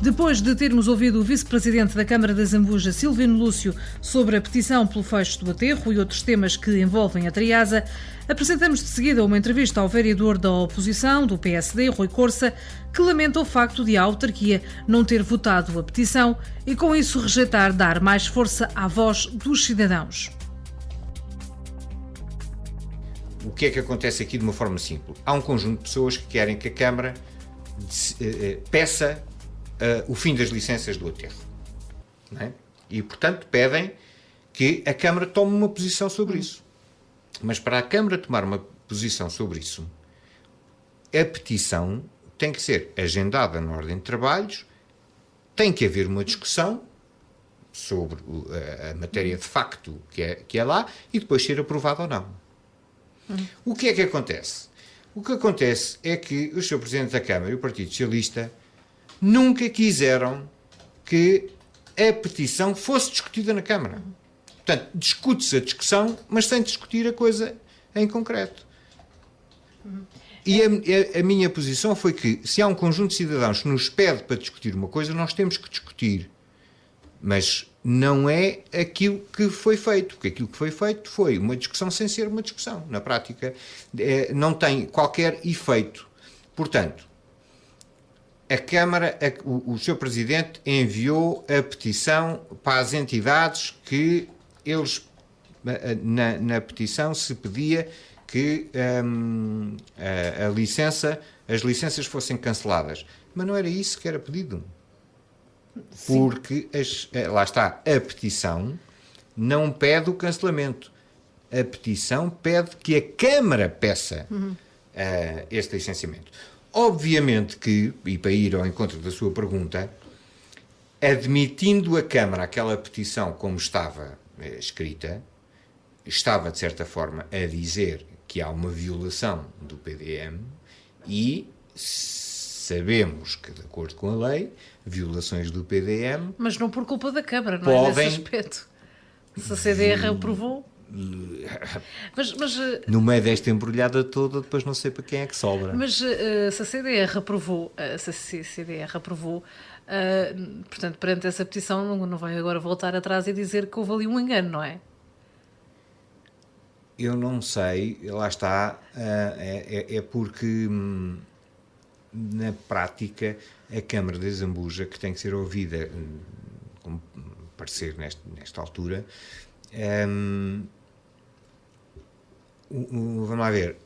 Depois de termos ouvido o vice-presidente da Câmara da Zambuja, Silvino Lúcio, sobre a petição pelo fecho do aterro e outros temas que envolvem a Triasa, apresentamos de seguida uma entrevista ao vereador da oposição, do PSD, Rui Corsa, que lamenta o facto de a autarquia não ter votado a petição e, com isso, rejeitar dar mais força à voz dos cidadãos. O que é que acontece aqui de uma forma simples? Há um conjunto de pessoas que querem que a Câmara peça o fim das licenças do aterro. Não é? E, portanto, pedem que a Câmara tome uma posição sobre isso. Mas para a Câmara tomar uma posição sobre isso, a petição tem que ser agendada na ordem de trabalhos, tem que haver uma discussão sobre a matéria de facto que é lá e depois ser aprovada ou não. O que é que acontece? O que acontece é que o Sr. Presidente da Câmara e o Partido Socialista nunca quiseram que a petição fosse discutida na Câmara. Portanto, discute-se a discussão, mas sem discutir a coisa em concreto. E a minha posição foi que, se há um conjunto de cidadãos que nos pede para discutir uma coisa, nós temos que discutir. Mas não é aquilo que foi feito, porque aquilo que foi feito foi uma discussão sem ser uma discussão. Na prática, não tem qualquer efeito. Portanto, a Câmara, o Sr. Presidente enviou a petição para as entidades que eles, na petição se pedia que as licenças fossem canceladas. Mas não era isso que era pedido. Sim. Porque, lá está, a petição não pede o cancelamento. A petição pede que a Câmara peça este licenciamento. Obviamente que, e para ir ao encontro da sua pergunta, admitindo a Câmara aquela petição como estava escrita, estava, de certa forma, a dizer que há uma violação do PDM e sabemos que, de acordo com a lei, violações do PDM... Mas não por culpa da Câmara, não é nesse aspecto. Se a CDR aprovou... Mas, no meio desta embrulhada toda, depois não sei para quem é que sobra. Mas se a CDR aprovou, portanto, perante essa petição, não vai agora voltar atrás e dizer que houve ali um engano, não é? Eu não sei, lá está, é porque na prática a Câmara de Zambuja, que tem que ser ouvida como parecer nesta altura, vamos lá ver,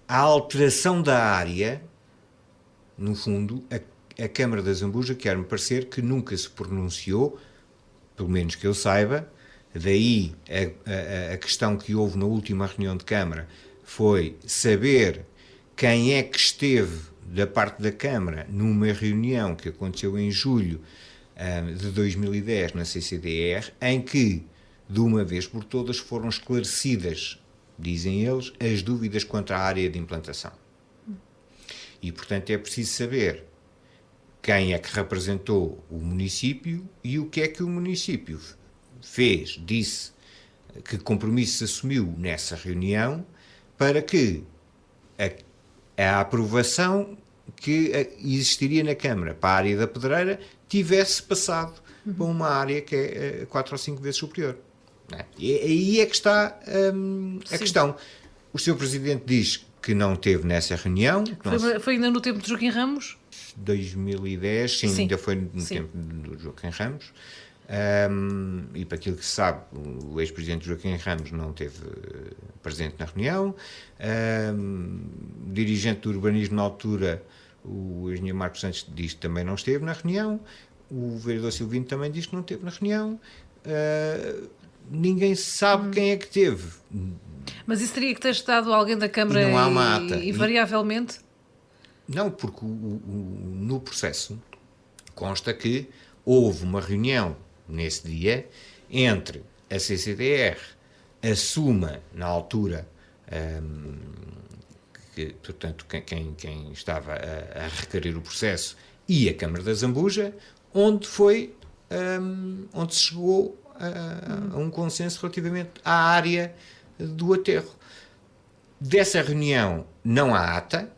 a alteração da área, no fundo, a Câmara da Zambuja quer-me parecer que nunca se pronunciou, pelo menos que eu saiba, daí a questão que houve na última reunião de Câmara foi saber quem é que esteve da parte da Câmara numa reunião que aconteceu em julho de 2010 na CCDR, em que, de uma vez por todas, foram esclarecidas, dizem eles, as dúvidas quanto à área de implantação. E, portanto, é preciso saber quem é que representou o município e o que é que o município fez, disse, que compromisso se assumiu nessa reunião para que a aprovação que existiria na Câmara para a área da Pedreira tivesse passado para uma área que é 4 ou 5 vezes superior. E aí é que está a questão. O Sr. Presidente diz que não esteve nessa reunião. Foi ainda no tempo de Joaquim Ramos? 2010, sim. Ainda foi no tempo do Joaquim Ramos. E para aquilo que se sabe, o ex-presidente Joaquim Ramos não esteve presente na reunião. O dirigente do urbanismo na altura, o engenheiro Marcos Santos, diz que também não esteve na reunião. O vereador Silvino também diz que não esteve na reunião. Ninguém sabe quem é que teve. Mas isso teria que ter estado alguém da Câmara não há uma ata. Invariavelmente? Não, porque no processo consta que houve uma reunião nesse dia entre a CCDR, a SUMA, na altura, portanto, quem estava a requerer o processo, e a Câmara da Zambuja, onde se chegou a um consenso relativamente à área do aterro. Dessa reunião não há ata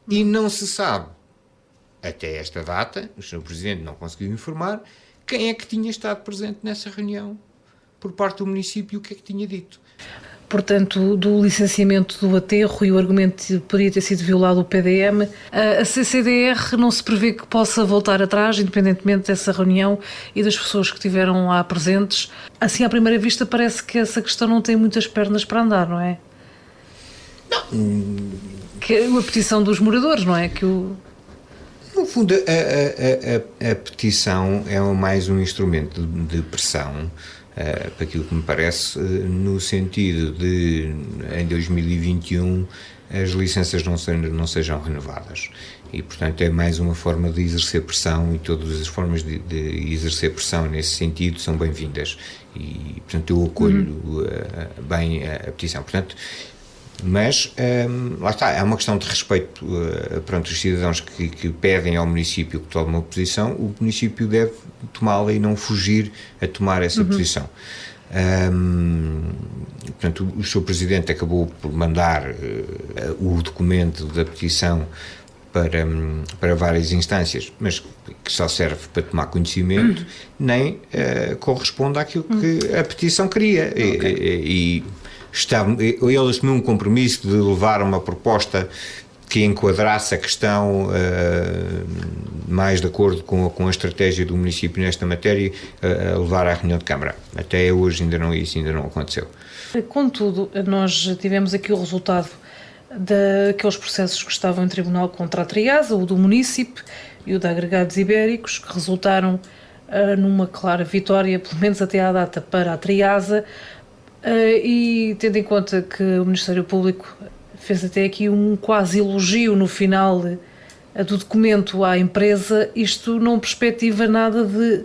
e não se sabe até esta data, o Sr. Presidente não conseguiu informar quem é que tinha estado presente nessa reunião por parte do município e o que é que tinha dito. Portanto, do licenciamento do aterro e o argumento de poderia ter sido violado o PDM, a CCDR não se prevê que possa voltar atrás, independentemente dessa reunião e das pessoas que estiveram lá presentes. Assim, à primeira vista, parece que essa questão não tem muitas pernas para andar, não é? Não. Que é a petição dos moradores, não é? No fundo, a petição é mais um instrumento de pressão, para aquilo que me parece, no sentido de, em 2021, as licenças não sejam renovadas. E, portanto, é mais uma forma de exercer pressão, e todas as formas de exercer pressão nesse sentido são bem-vindas. E, portanto, eu acolho bem a petição. Portanto, mas, lá está, é uma questão de respeito perante os cidadãos que pedem ao município que tome uma posição. O município deve tomá-la e não fugir a tomar essa posição. Portanto, o Sr. Presidente acabou por mandar o documento da petição para várias instâncias, mas que só serve para tomar conhecimento, nem corresponde àquilo que a petição queria. Okay. Ele assumiu um compromisso de levar uma proposta que enquadrasse a questão mais de acordo com a estratégia do município nesta matéria, a levar à reunião de Câmara. Até hoje isso ainda não aconteceu. Contudo, nós tivemos aqui o resultado daqueles processos que estavam em tribunal contra a Triasa, o do município e o da Agregados Ibéricos, que resultaram numa clara vitória, pelo menos até à data, para a Triasa. E tendo em conta que o Ministério Público fez até aqui um quase elogio no final do documento à empresa, isto não perspectiva nada de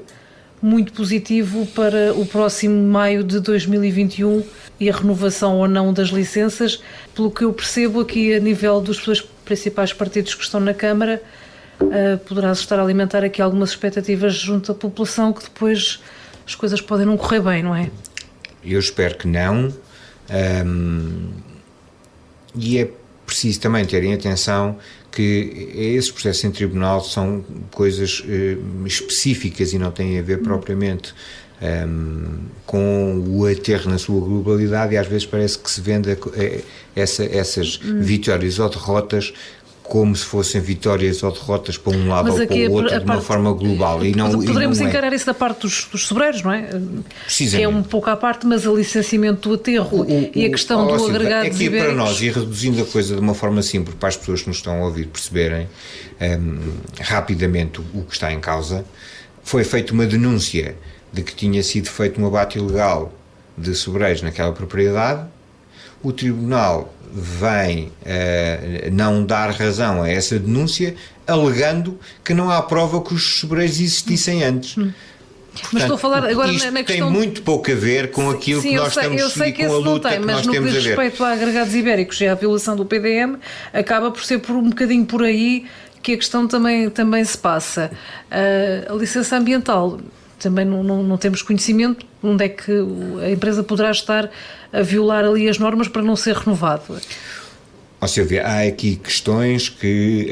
muito positivo para o próximo maio de 2021 e a renovação ou não das licenças. Pelo que eu percebo aqui a nível dos dois principais partidos que estão na Câmara, poderá-se estar a alimentar aqui algumas expectativas junto à população que depois as coisas podem não correr bem, não é? Eu espero que não, e é preciso também terem atenção que esses processos em tribunal são coisas específicas e não têm a ver propriamente com o aterro na sua globalidade, e às vezes parece que se vende essas vitórias ou derrotas como se fossem vitórias ou derrotas para um lado ou para o outro, de uma forma global. Poderemos encarar isso da parte dos sobreiros, não é? Que é um pouco à parte, mas o licenciamento do aterro e a questão do agregado ibéricos... Aqui para nós, e reduzindo a coisa de uma forma simples para as pessoas que nos estão a ouvir perceberem rapidamente o que está em causa, foi feita uma denúncia de que tinha sido feito um abate ilegal de sobreiros naquela propriedade. O Tribunal vem não dar razão a essa denúncia, alegando que não há prova que os sobreiros existissem antes. Portanto, mas estou a falar agora na questão... tem muito pouco a ver com aquilo que nós estamos a seguir, com a luta que nós temos a ver. Mas no que diz respeito a agregados ibéricos e à violação do PDM, acaba por ser um bocadinho por aí que a questão também se passa. A licença ambiental... Também não temos conhecimento onde é que a empresa poderá estar a violar ali as normas para não ser renovado. Ó Silvia, há aqui questões que,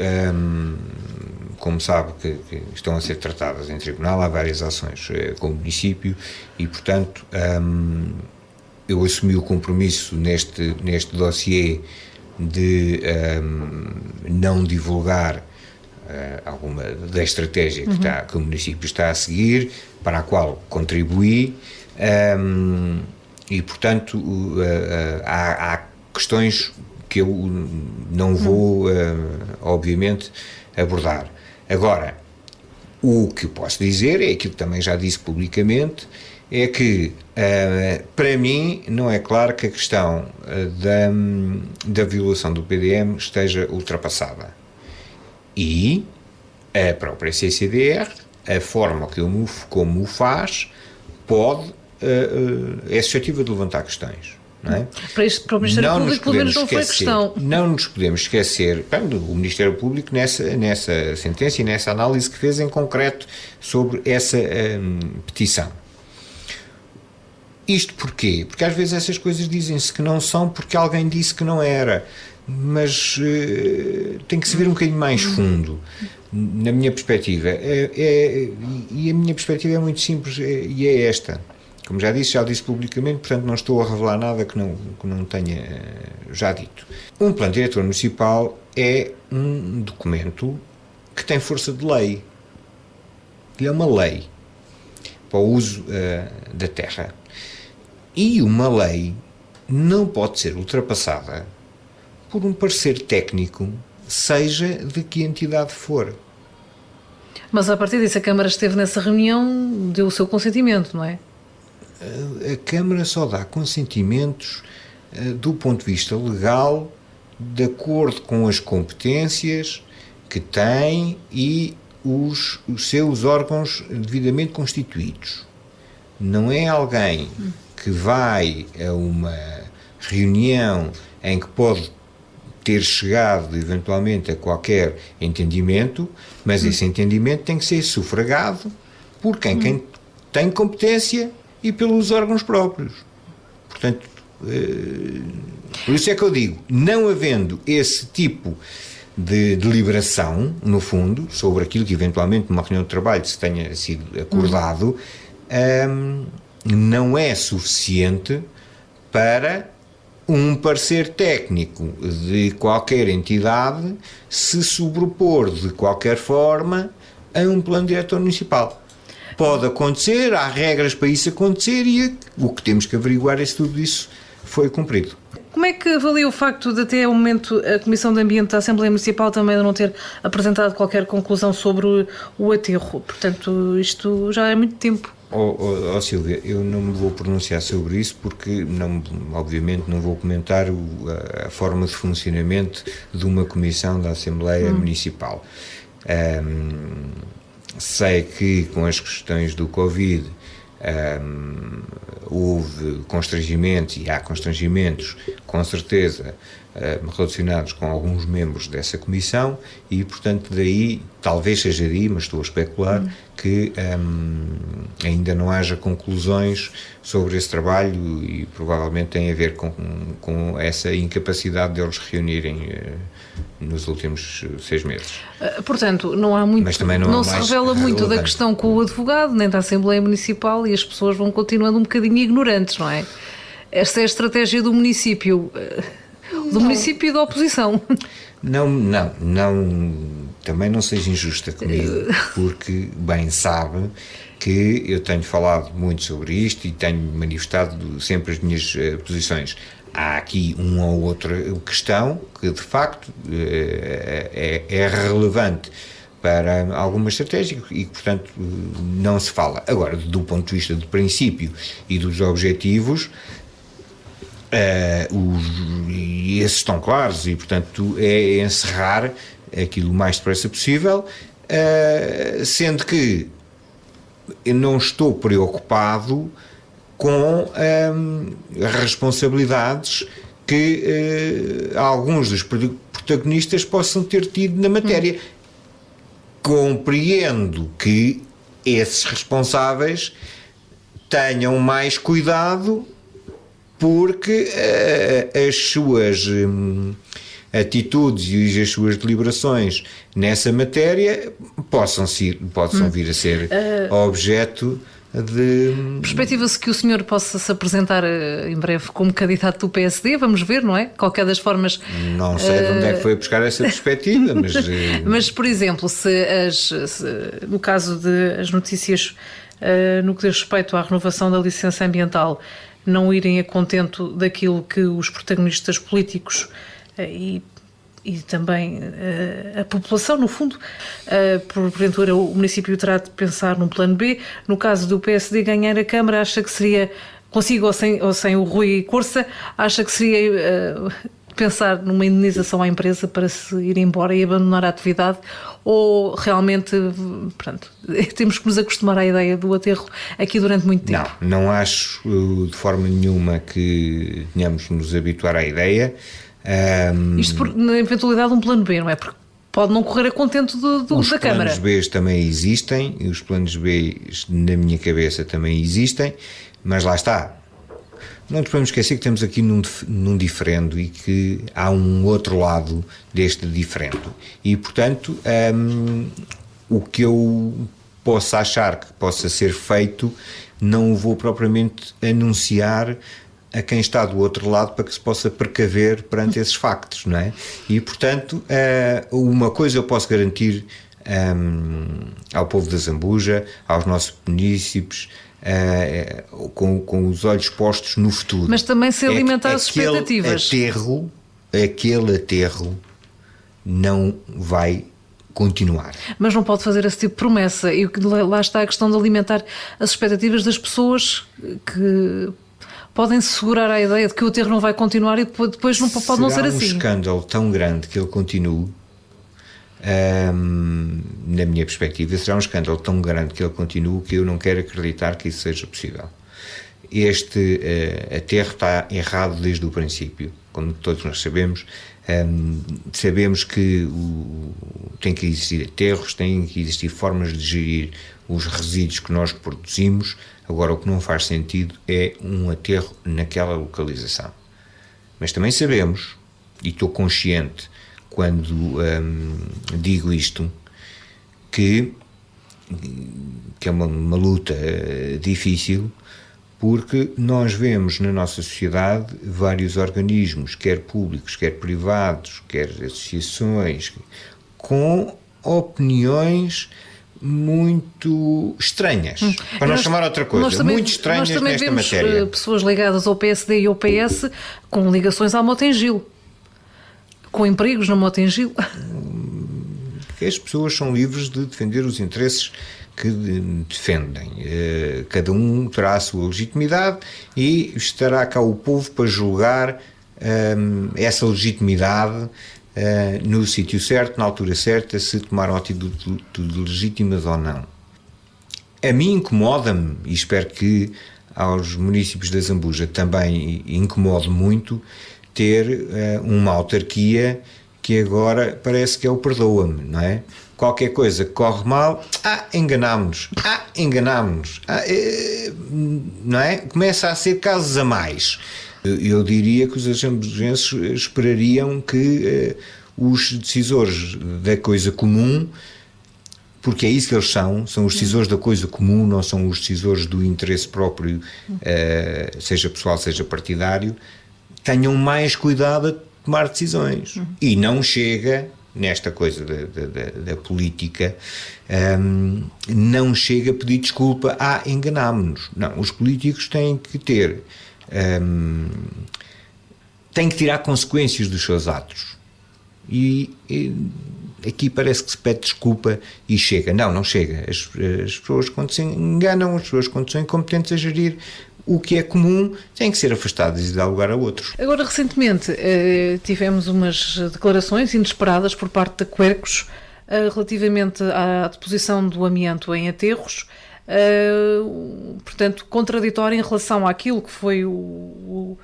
como sabe, que estão a ser tratadas em tribunal. Há várias ações com o município e, portanto, eu assumi o compromisso neste dossiê de não divulgar alguma da estratégia que o município está a seguir, para a qual contribuí, e portanto há questões que eu não vou obviamente abordar. Agora, o que eu posso dizer é aquilo que também já disse publicamente, é que para mim não é claro que a questão da violação do PDM esteja ultrapassada. E a própria CCDR, a forma como o faz, é suscetível de levantar questões. Não é? Para o Ministério Público, pelo menos não foi questão. Não nos podemos esquecer, o Ministério Público nessa sentença e nessa análise que fez em concreto sobre essa petição. Isto porquê? Porque às vezes essas coisas dizem-se que não são porque alguém disse que não era. mas tem que se ver um bocadinho mais fundo, na minha perspectiva. E a minha perspectiva é muito simples, e é esta. Como já disse publicamente, portanto não estou a revelar nada que não tenha já dito. Um plano diretor municipal é um documento que tem força de lei. Ele é uma lei para o uso da terra. E uma lei não pode ser ultrapassada por um parecer técnico, seja de que entidade for. Mas a partir disso a Câmara esteve nessa reunião, deu o seu consentimento, não é? A Câmara só dá consentimentos do ponto de vista legal, de acordo com as competências que tem e os seus órgãos devidamente constituídos. Não é alguém que vai a uma reunião em que pode ter chegado eventualmente a qualquer entendimento, mas esse entendimento tem que ser sufragado por quem tem competência e pelos órgãos próprios. Portanto, por isso é que eu digo, não havendo esse tipo de deliberação, no fundo, sobre aquilo que eventualmente numa reunião de trabalho se tenha sido acordado, não é suficiente para um parecer técnico de qualquer entidade se sobrepor de qualquer forma a um plano diretor municipal. Pode acontecer, há regras para isso acontecer e o que temos que averiguar é se tudo isso foi cumprido. Como é que avalia o facto de até ao momento a Comissão de Ambiente da Assembleia Municipal também não ter apresentado qualquer conclusão sobre o aterro? Portanto, isto já é muito tempo. Silvia, eu não me vou pronunciar sobre isso porque, obviamente, não vou comentar a forma de funcionamento de uma comissão da Assembleia Municipal. Sei que com as questões do Covid houve constrangimentos e há constrangimentos, com certeza, relacionados com alguns membros dessa comissão e, portanto, daí, talvez seja daí, mas estou a especular, que ainda não haja conclusões sobre esse trabalho e provavelmente tem a ver com essa incapacidade deles reunirem nos últimos 6 meses. Portanto, não há muito, mas também não se revela muito relevante da questão com o advogado, nem da Assembleia Municipal, e as pessoas vão continuando um bocadinho ignorantes, não é? Esta é a estratégia do município, município e da oposição. Não, também não seja injusta comigo, porque bem sabe que eu tenho falado muito sobre isto e tenho manifestado sempre as minhas posições. Há aqui uma ou outra questão que, de facto, é relevante para alguma estratégia e, portanto, não se fala. Agora, do ponto de vista do princípio e dos objetivos, esses estão claros e, portanto, é encerrar aquilo o mais depressa possível, sendo que eu não estou preocupado com as responsabilidades que alguns dos protagonistas possam ter tido na matéria. Compreendo que esses responsáveis tenham mais cuidado porque as suas atitudes e as suas deliberações nessa matéria possam vir a ser objeto de... Perspectiva-se que o senhor possa se apresentar em breve como candidato do PSD, vamos ver, não é? Qualquer das formas... Não sei de onde é que foi buscar essa perspectiva, mas... Mas, por exemplo, no caso das notícias no que diz respeito à renovação da licença ambiental não irem a contento daquilo que os protagonistas políticos e também a população, no fundo, porventura o município terá de pensar num plano B. No caso do PSD ganhar a Câmara, acha que seria, consigo ou sem o Rui Corça, acha que seria pensar numa indenização à empresa para se ir embora e abandonar a atividade, ou realmente, pronto, temos que nos acostumar à ideia do aterro aqui durante muito tempo? Não acho de forma nenhuma que tenhamos de nos habituar à ideia. Isto na eventualidade de um plano B, não é? Porque pode não correr a contento da Câmara. Os planos B também existem, e os planos B na minha cabeça também existem, mas lá está. não nos podemos esquecer que estamos aqui num diferendo e que há um outro lado deste diferendo. E, portanto, o que eu possa achar que possa ser feito, não o vou propriamente anunciar a quem está do outro lado para que se possa precaver perante esses factos, não é? E, portanto, uma coisa eu posso garantir ao povo da Zambuja, aos nossos munícipes, com os olhos postos no futuro. Mas também se alimentar as expectativas. Aquele aterro não vai continuar. Mas não pode fazer esse tipo de promessa. E lá está a questão de alimentar as expectativas das pessoas que podem se segurar à ideia de que o aterro não vai continuar e depois não pode não ser assim. Será um escândalo tão grande que ele continue. Na minha perspectiva, será um escândalo tão grande que ele continue que eu não quero acreditar que isso seja possível. Este aterro está errado desde o princípio, como todos nós sabemos. Sabemos que tem que existir aterros, tem que existir formas de gerir os resíduos que nós produzimos. Agora, o que não faz sentido é um aterro naquela localização. Mas também sabemos, e estou consciente quando digo isto, que é uma luta difícil, porque nós vemos na nossa sociedade vários organismos, quer públicos, quer privados, quer associações, com opiniões muito estranhas, para não chamar outra coisa, muito estranhas nesta matéria. Nós também vemos pessoas ligadas ao PSD e ao PS com ligações à Motengil, com empregos na Motengil. Porque as pessoas são livres de defender os interesses que defendem. Cada um terá a sua legitimidade e estará cá o povo para julgar essa legitimidade no sítio certo, na altura certa, se tomaram atitude legítimas ou não. A mim incomoda-me, e espero que aos municípios da Zambuja também incomode muito, ter uma autarquia que agora parece que é o perdoa-me, não é? Qualquer coisa que corre mal, enganámos-nos, não é? Começa a ser casos a mais. Eu diria que os zambujenses esperariam que os decisores da coisa comum, porque é isso que eles são os decisores da coisa comum, não são os decisores do interesse próprio, seja pessoal, seja partidário, tenham mais cuidado a tomar decisões. E não chega, nesta coisa da política, não chega a pedir desculpa, enganámos-nos. Não, os políticos têm que ter, têm que tirar consequências dos seus atos. E aqui parece que se pede desculpa e chega. Não chega. As pessoas, quando se enganam, as pessoas, quando são incompetentes a gerir o que é comum, têm que ser afastadas e dar lugar a outros. Agora, recentemente, tivemos umas declarações inesperadas por parte da Quercus relativamente à deposição do amianto em aterros, portanto, contraditória em relação àquilo que foi o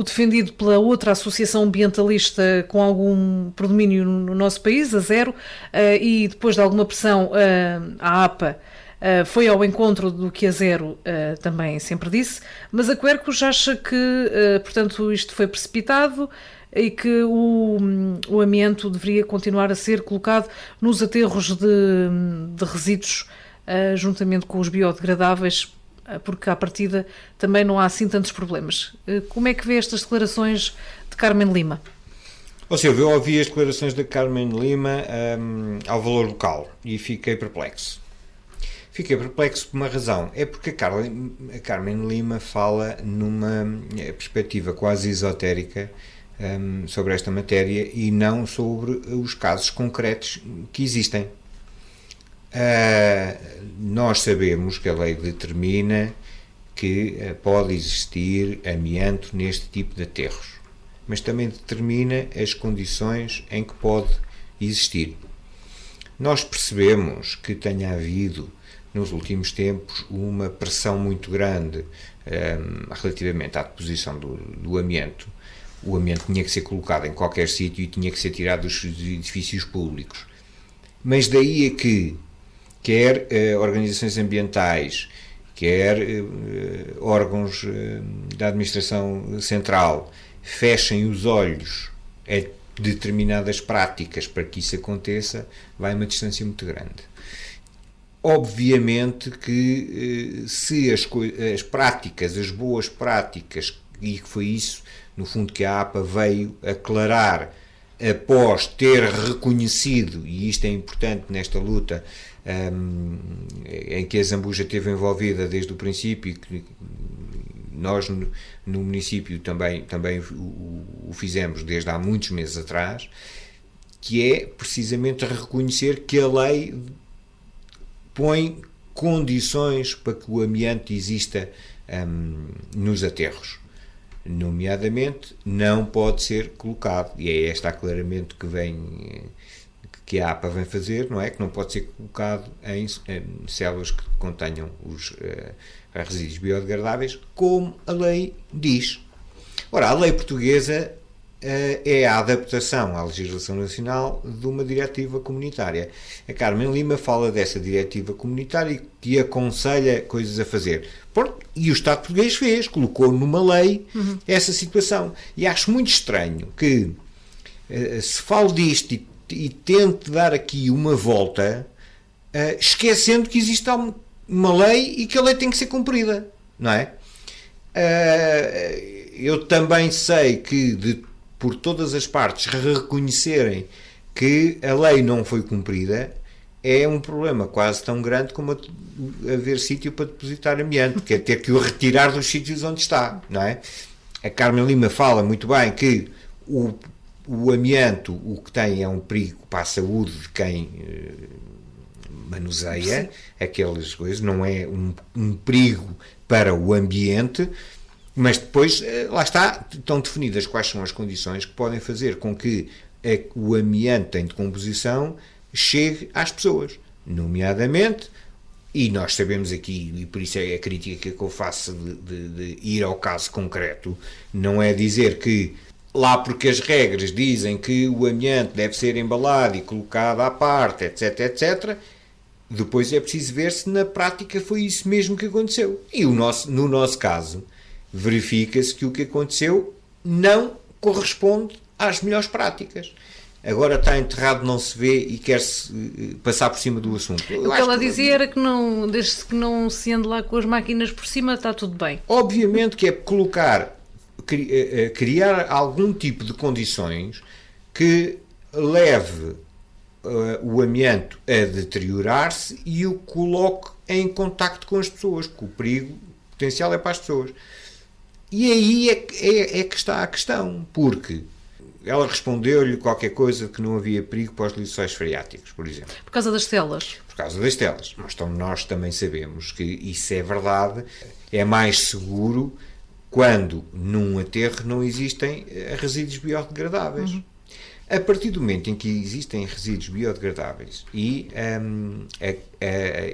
defendido pela outra associação ambientalista com algum predomínio no nosso país, a Zero, e depois de alguma pressão, a APA foi ao encontro do que a Zero também sempre disse, mas a Quercus acha que, portanto, isto foi precipitado e que o amianto deveria continuar a ser colocado nos aterros de resíduos, juntamente com os biodegradáveis, porque à partida também não há assim tantos problemas. Como é que vê estas declarações de Carmen Lima? Silvio, eu ouvi as declarações da Carmen Lima ao Valor Local e fiquei perplexo. Fiquei perplexo por uma razão, é porque a Carmen Lima fala numa perspectiva quase esotérica sobre esta matéria e não sobre os casos concretos que existem. Nós sabemos que a lei determina que pode existir amianto neste tipo de aterros, mas também determina as condições em que pode existir. Nós percebemos que tenha havido nos últimos tempos uma pressão muito grande relativamente à deposição do amianto. O amianto tinha que ser colocado em qualquer sítio e tinha que ser tirado dos edifícios públicos. Mas daí a que quer organizações ambientais, quer órgãos da administração central fechem os olhos a determinadas práticas para que isso aconteça, vai uma distância muito grande. Obviamente que se as práticas, as boas práticas, e que foi isso, no fundo, que a APA veio aclarar após ter reconhecido, e isto é importante nesta luta em que a Zambuja esteve envolvida desde o princípio, e que nós no município também o fizemos desde há muitos meses atrás, que é precisamente reconhecer que a lei põe condições para que o amianto exista nos aterros. Nomeadamente, não pode ser colocado, e é este aclaramento que a APA vem fazer, não é? Que não pode ser colocado em células que contenham os resíduos biodegradáveis, como a lei diz. Ora, a lei portuguesa é a adaptação à legislação nacional de uma diretiva comunitária. A Carmen Lima fala dessa diretiva comunitária que aconselha coisas a fazer. E o Estado português colocou numa lei essa situação. E acho muito estranho que se fale disto e tente dar aqui uma volta, esquecendo que existe uma lei e que a lei tem que ser cumprida, não é? Eu também sei que por todas as partes reconhecerem que a lei não foi cumprida é um problema quase tão grande como haver sítio para depositar amianto, que é ter que o retirar dos sítios onde está, não é? A Carmen Lima fala muito bem que o amianto, o que tem é um perigo para a saúde de quem manuseia aquelas coisas, não é um perigo para o ambiente, mas depois, lá está, estão definidas quais são as condições que podem fazer com que o amianto em decomposição chegue às pessoas, nomeadamente, e nós sabemos aqui, e por isso é a crítica que eu faço de ir ao caso concreto, não é dizer que lá porque as regras dizem que o amianto deve ser embalado e colocado à parte, etc, etc, depois é preciso ver se na prática foi isso mesmo que aconteceu. E no nosso caso, verifica-se que o que aconteceu não corresponde às melhores práticas. Agora está enterrado, não se vê e quer-se passar por cima do assunto. O que ela dizia era que não, desde que não se ande lá com as máquinas por cima, está tudo bem. Obviamente que é criar algum tipo de condições que leve o amianto a deteriorar-se e o coloque em contacto com as pessoas, porque o perigo potencial é para as pessoas. E aí é que está a questão, porque ela respondeu-lhe qualquer coisa que não havia perigo para os lençóis freáticos, por exemplo. Por causa das telas. Por causa das telas. Mas então nós também sabemos que isso é verdade, é mais seguro quando num aterro não existem resíduos biodegradáveis. A partir do momento em que existem resíduos biodegradáveis e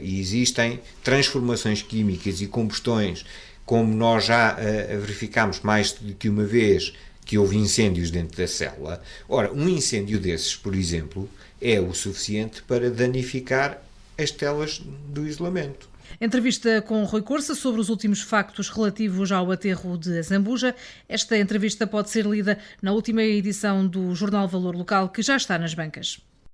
existem transformações químicas e combustões, como nós já verificámos mais do que uma vez que houve incêndios dentro da célula, ora, um incêndio desses, por exemplo, é o suficiente para danificar as telas do isolamento. Entrevista com Rui Corsa sobre os últimos factos relativos ao aterro de Zambuja. Esta entrevista pode ser lida na última edição do Jornal Valor Local, que já está nas bancas.